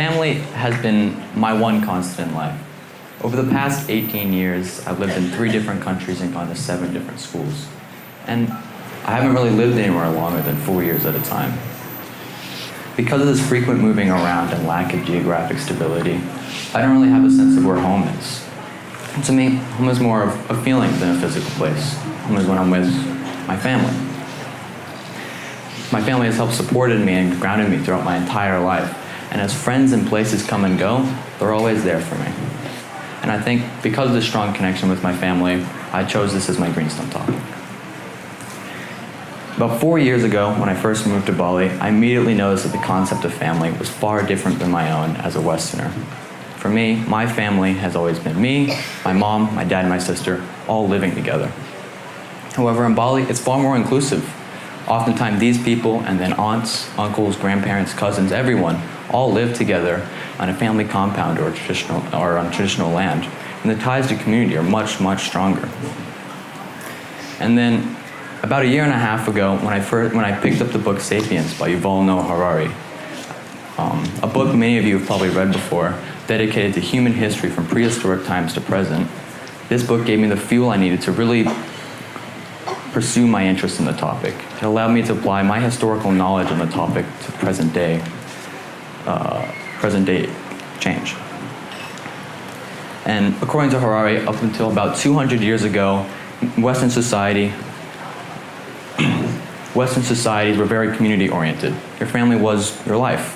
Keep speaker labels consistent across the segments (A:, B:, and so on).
A: family has been my one constant in life. Over the past 18 years, I've lived in 3 different countries and gone to 7 different schools. And I haven't really lived anywhere longer than 4 years at a time. Because of this frequent moving around and lack of geographic stability, I don't really have a sense of where home is. And to me, home is more of a feeling than a physical place. Home is when I'm with my family. My family has helped supported me and grounded me throughout my entire life. And as friends and places come and go, they're always there for me. And I think because of this strong connection with my family, I chose this as my Greenstone topic. About 4 years ago, when I first moved to Bali, I immediately noticed that the concept of family was far different than my own as a Westerner. For me, my family has always been me, my mom, my dad, and my sister, all living together. However, in Bali, it's far more inclusive. Oftentimes, these people, and then aunts, uncles, grandparents, cousins, everyone, all live together on a family compound or on traditional land. And the ties to community are much, much stronger. And then, about 1.5 years ago, when I picked up the book *Sapiens* by Yuval Noah Harari, a book many of you have probably read before, dedicated to human history from prehistoric times to present, this book gave me the fuel I needed to really pursue my interest in the topic. It allowed me to apply my historical knowledge on the topic to present day change. And according to Harari, up until about 200 years ago, Western societies were very community-oriented. Your family was your life.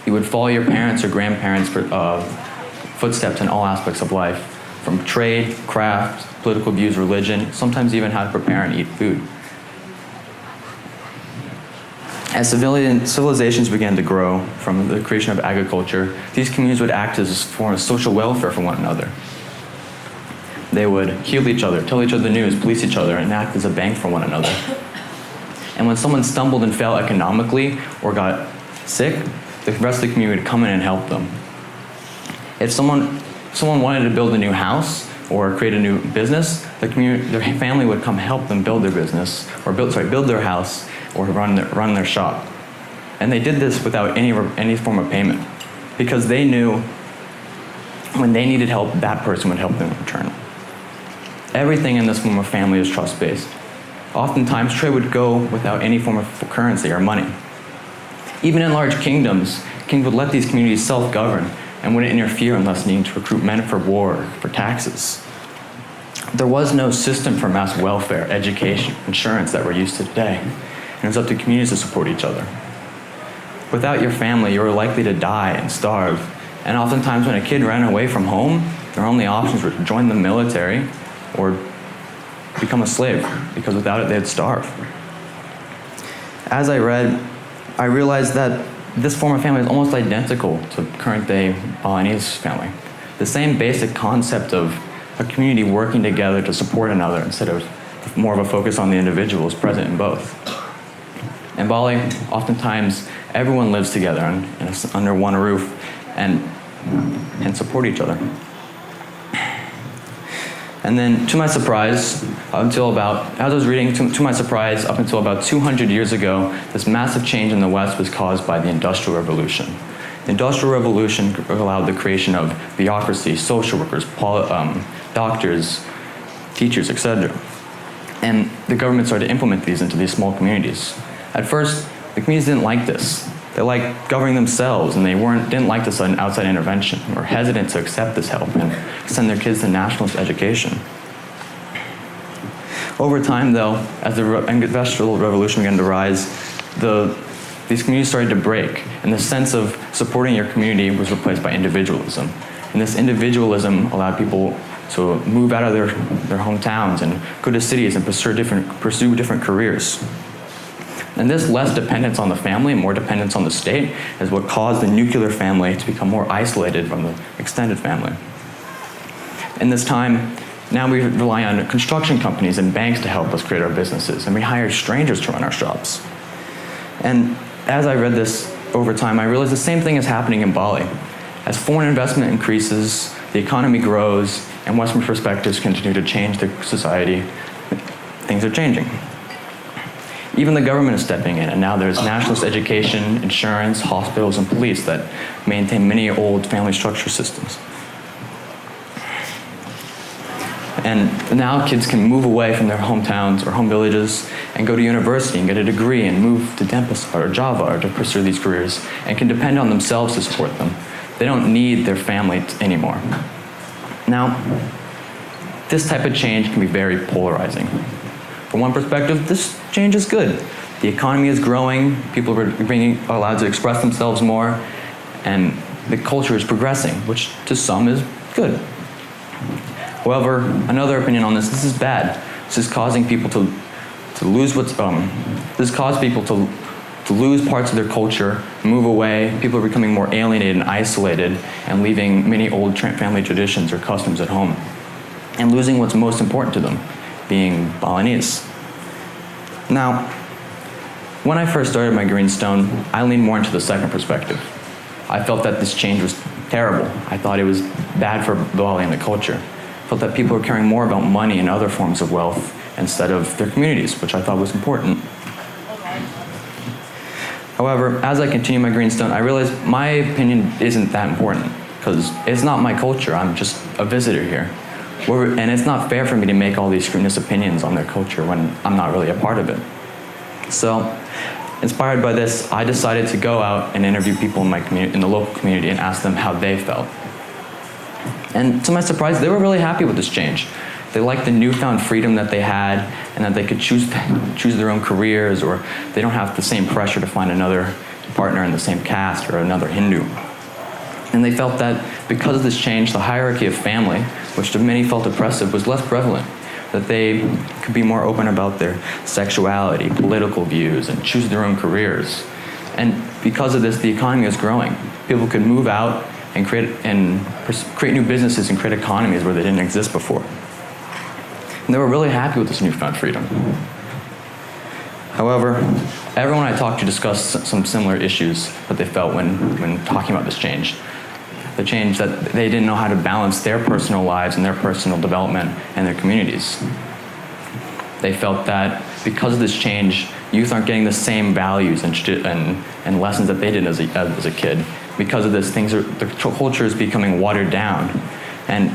A: You would follow your parents or grandparents' footsteps in all aspects of life, from trade, craft, political views, religion, sometimes even how to prepare and eat food. As civilizations began to grow from the creation of agriculture, these communities would act as a form of social welfare for one another. They would heal each other, tell each other the news, police each other, and act as a bank for one another. And when someone stumbled and fell economically or got sick, the rest of the community would come in and help them. If someone wanted to build a new house or create a new business, their family would come help them build their business, or build their house, or run their shop. And they did this without any form of payment, because they knew when they needed help, that person would help them in return. Everything in this form of family is trust-based. Oftentimes, trade would go without any form of currency or money. Even in large kings would let these communities self-govern and wouldn't interfere unless needing to recruit men for war, for taxes. There was no system for mass welfare, education, insurance that we're used to today, and it was up to communities to support each other. Without your family, you were likely to die and starve, and oftentimes when a kid ran away from home, their only options were to join the military or become a slave, because without it, they'd starve. As I read, I realized that this form of family is almost identical to current-day Balinese family. The same basic concept of a community working together to support another instead of more of a focus on the individual is present in both. In Bali, oftentimes, everyone lives together under one roof and support each other. And then, to my surprise, up until about 200 years ago, this massive change in the West was caused by the Industrial Revolution. The Industrial Revolution allowed the creation of bureaucracy, social workers, doctors, teachers, etc. And the government started to implement these into these small communities. At first, the communities didn't like this. They liked governing themselves, and they didn't like this outside intervention, or hesitant to accept this help and send their kids to nationalist education. Over time, though, as the Industrial Revolution began to rise, these communities started to break, and the sense of supporting your community was replaced by individualism. And this individualism allowed people to move out of their hometowns and go to cities and pursue different careers. And this less dependence on the family and more dependence on the state is what caused the nuclear family to become more isolated from the extended family. In this time, now we rely on construction companies and banks to help us create our businesses, and we hire strangers to run our shops. And as I read this over time, I realized the same thing is happening in Bali. As foreign investment increases, the economy grows, and Western perspectives continue to change the society, things are changing. Even the government is stepping in, and now there's nationalist education, insurance, hospitals, and police that maintain many old family structure systems. And now kids can move away from their hometowns or home villages and go to university and get a degree and move to Tempest or Java or to pursue these careers and can depend on themselves to support them. They don't need their family anymore. Now, this type of change can be very polarizing. From one perspective, this change is good. The economy is growing, people are being allowed to express themselves more, and the culture is progressing, which to some is good. However, another opinion on this is bad. This is causing people to lose this caused people to lose parts of their culture, move away. People are becoming more alienated and isolated and leaving many old family traditions or customs at home and losing what's most important to them, being Balinese. Now, when I first started my Greenstone, I leaned more into the second perspective. I felt that this change was terrible. I thought it was bad for Bali and the culture. I felt that people were caring more about money and other forms of wealth instead of their communities, which I thought was important. However, as I continue my Greenstone, I realized my opinion isn't that important because it's not my culture. I'm just a visitor here. And it's not fair for me to make all these scrutinous opinions on their culture when I'm not really a part of it. So, inspired by this, I decided to go out and interview people in my community, in the local community, and ask them how they felt. And to my surprise, they were really happy with this change. They liked the newfound freedom that they had and that they could choose their own careers, or they don't have the same pressure to find another partner in the same caste or another Hindu. And they felt that because of this change, the hierarchy of family, which to many felt oppressive, was less prevalent, that they could be more open about their sexuality, political views, and choose their own careers. And because of this, the economy is growing. People could move out and create new businesses and create economies where they didn't exist before. And they were really happy with this newfound freedom. However, everyone I talked to discussed some similar issues that they felt when talking about this change. The change that they didn't know how to balance their personal lives and their personal development and their communities. They felt that because of this change, youth aren't getting the same values and lessons that they did as a kid. Because of this, the culture is becoming watered down. And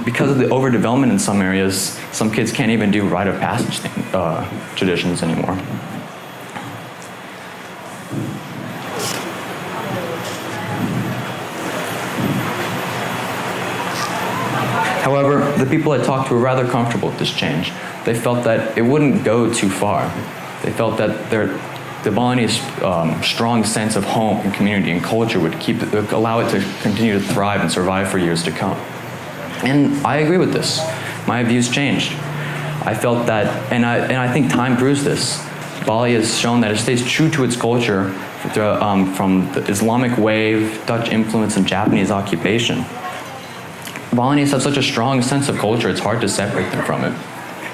A: because of the overdevelopment in some areas, some kids can't even do rite of passage traditions anymore. However, the people I talked to were rather comfortable with this change. They felt that it wouldn't go too far. They felt that the Balinese strong sense of home and community and culture would allow it to continue to thrive and survive for years to come. And I agree with this. My views changed. I felt that, and I think time proves this. Bali has shown that it stays true to its culture from the Islamic wave, Dutch influence, and Japanese occupation. Balinese have such a strong sense of culture, it's hard to separate them from it.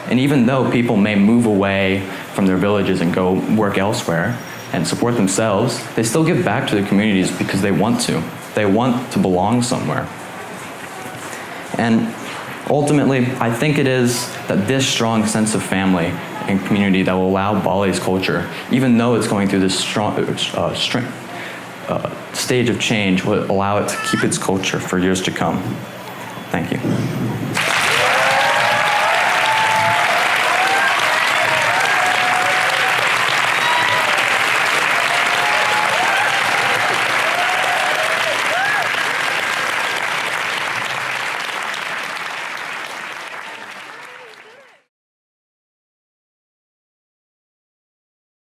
A: And even though people may move away from their villages and go work elsewhere and support themselves, they still give back to their communities because they want to. They want to belong somewhere. And ultimately, I think it is that this strong sense of family and community that will allow Bali's culture, even though it's going through this stage of change, will allow it to keep its culture for years to come. Thank you.